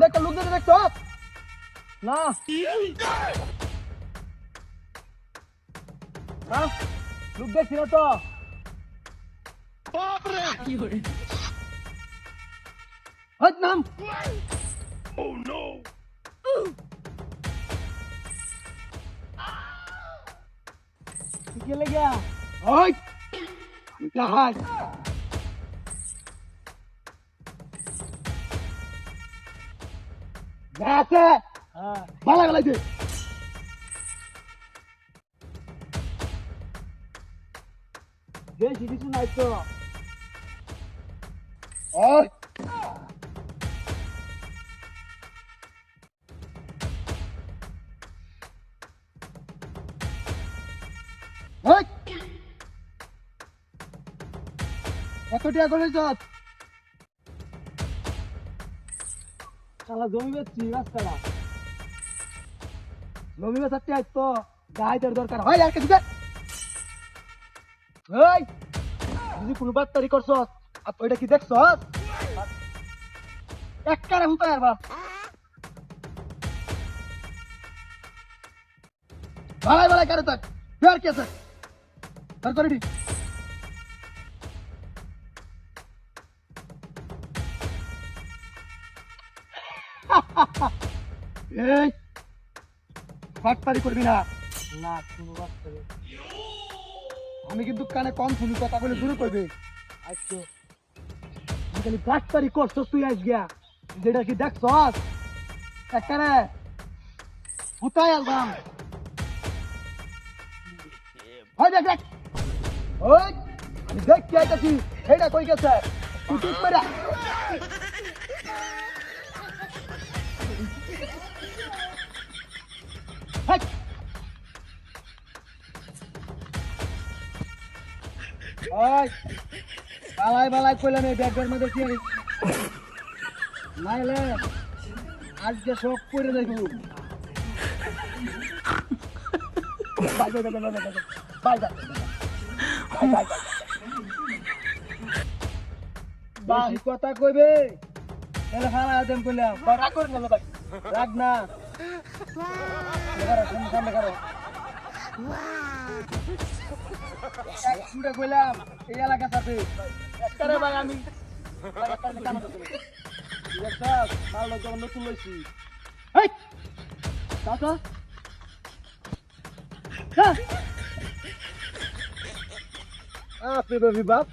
একটা লোক দেখে দেখছো না লোক দেখছি না তো নাম কি লেগে ওই হাই আছে ভালো লাগছে বেশি কিছু নাই তো ওই ওই কত টাকা করেছ শালা জমি বেচছি রাস্তাটা জমি বেচাতে আজ তো গাইদের দরকার হয় আর কিছু ওই যদি কোনো বাট্টারি করছ আর ওইটা কি দেখছ এক কারে হুতায় আর ভালাই ভালাই কারে থাক আর কি আছে তার করে দি এই বাট্টারি করবি না না কোনো বাট্টারি আমি কিন্তু কানে কম শুনি কথা বলে দূরে করবে আচ্ছা খালি বাট্টারি করছস তুই আস গিয়া যেটা কি দেখছস একবারে হুতায় আলবাম হয় দেখ দেখ ওই আমি দেখ কি আইতাছি এইটা কই গেছে তুই ঠিক করে হাই ওই বালাই বালাই কইলাম এই ব্যাগের মধ্যে কি নাইলে আজকে সব করে দেখব bye bye bye bye bye bye bye কথা কইবে তাহলে খালা দেম কইলাম রাগ কর না ভাই রাগ না এবারে সামনে করো শুনে কইলাম এই এলাকা সাথে একবারে ভাই আমি একটা কাম করতে একটা মাল জন্য নতুন লইছি এই চাচা আপনি রবি বাপ